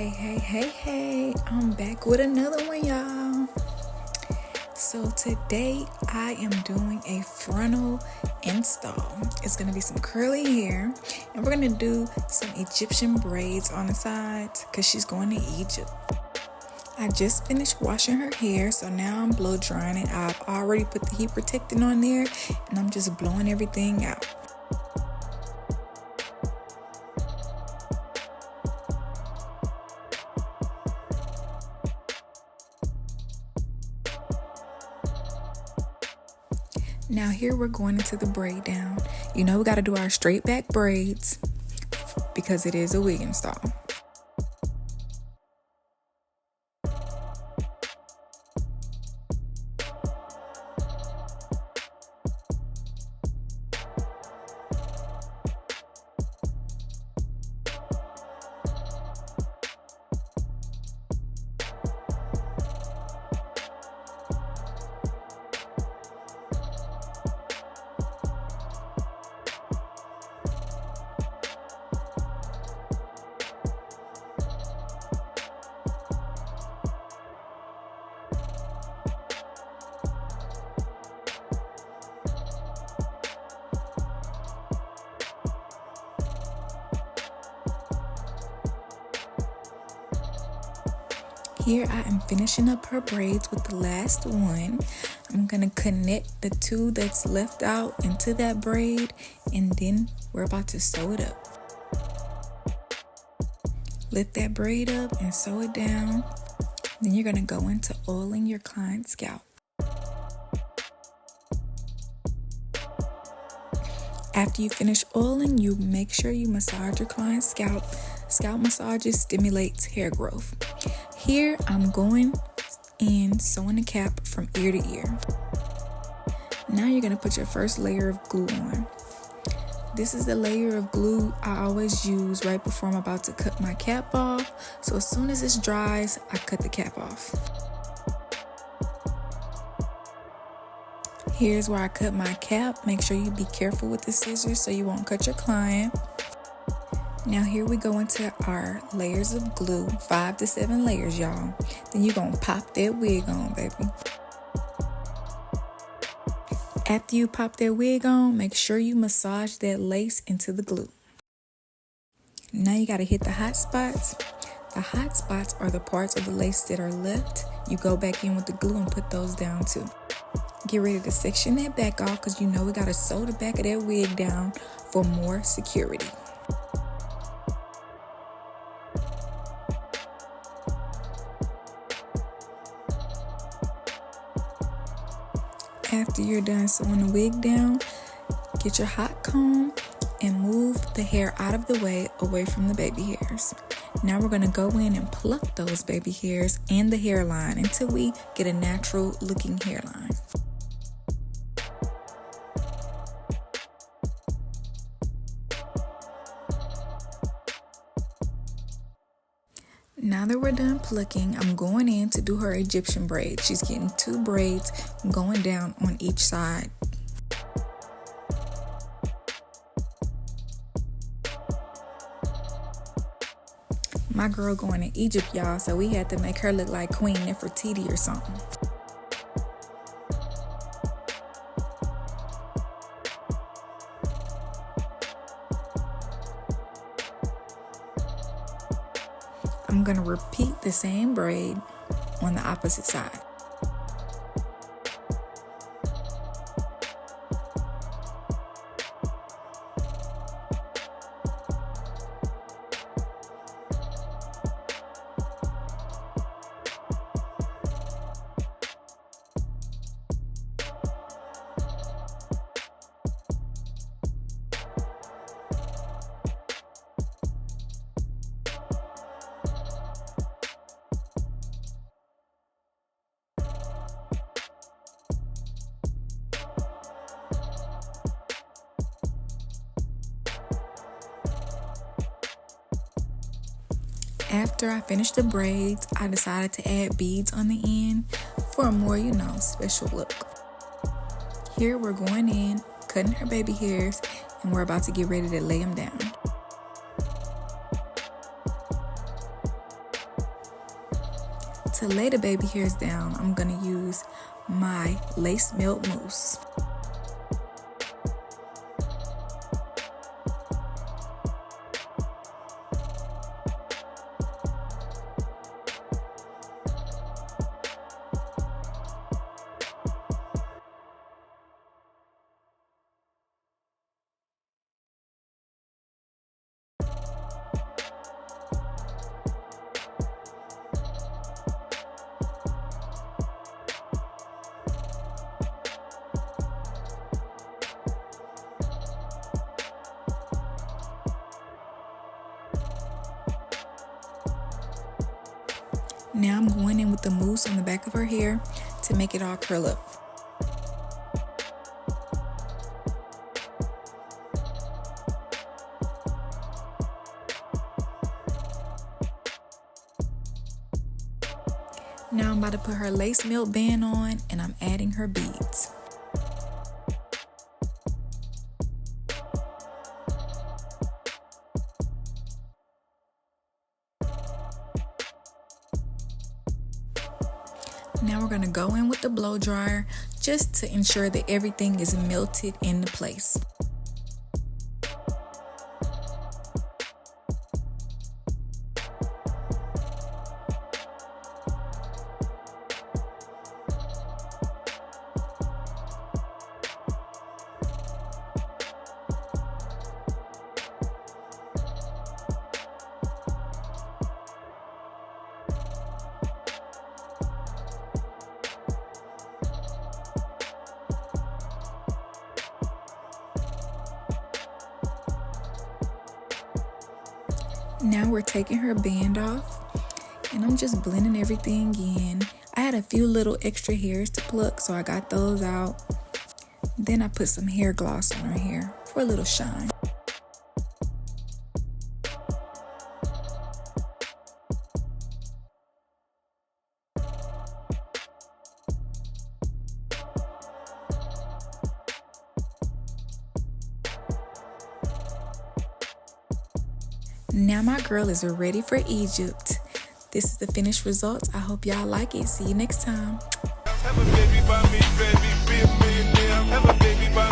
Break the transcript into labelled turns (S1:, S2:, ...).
S1: Hey, I'm back with another one, y'all. So today I am doing a frontal install. It's going to be some curly hair, and we're going to do some Egyptian braids on the sides because she's going to Egypt. I just finished washing her hair, so now I'm blow drying it. I've already put the heat protectant on there, and I'm just blowing everything out. Now here we're going into the braid down. You know we got to do our straight back braids because it is a wig install. Here I am finishing up her braids with the last one. I'm going to connect the two that's left out into that braid, and then we're about to sew it up. Lift that braid up and sew it down. Then you're going to go into oiling your client's scalp. After you finish oiling, you make sure you massage your client's scalp. Scalp massages stimulates hair growth. Here I'm going in sewing the cap from ear to ear. Now you're going to put your first layer of glue on. This is the layer of glue I always use right before I'm about to cut my cap off. So as soon as it dries, I cut the cap off. Here's where I cut my cap. Make sure you be careful with the scissors so you won't cut your client. Now here we go into our layers of glue, 5 to 7 layers, y'all. Then you're gonna pop that wig on, baby. After you pop that wig on, make sure you massage that lace into the glue. Now you gotta hit the hot spots. The hot spots are the parts of the lace that are left. You go back in with the glue and put those down too. Get ready to section that back off because you know we gotta sew the back of that wig down for more security. After you're done sewing the wig down, get your hot comb and move the hair out of the way, away from the baby hairs. Now we're going to go in and pluck those baby hairs and the hairline until we get a natural looking hairline. Now that we're done plucking, I'm going in to do her Egyptian braid. She's getting 2 braids going down on each side. My girl going to Egypt, y'all, so we had to make her look like Queen Nefertiti or something. I'm going to repeat the same braid on the opposite side. After I finished the braids, I decided to add beads on the end for a more, special look. Here we're going in, cutting her baby hairs, and we're about to get ready to lay them down. To lay the baby hairs down, I'm gonna use my lace milk mousse. Now I'm going in with the mousse on the back of her hair to make it all curl up. Now I'm about to put her lace milk band on and I'm adding her beads. Now we're going to go in with the blow dryer just to ensure that everything is melted into place. Now we're taking her band off and I'm just blending everything in. I had a few little extra hairs to pluck, so I got those out. Then I put some hair gloss on her hair for a little shine. Now my girl is ready for Egypt. This is the finished results. I hope y'all like it. See you next time. Have a baby by me, baby, be a millionaire. Have a baby by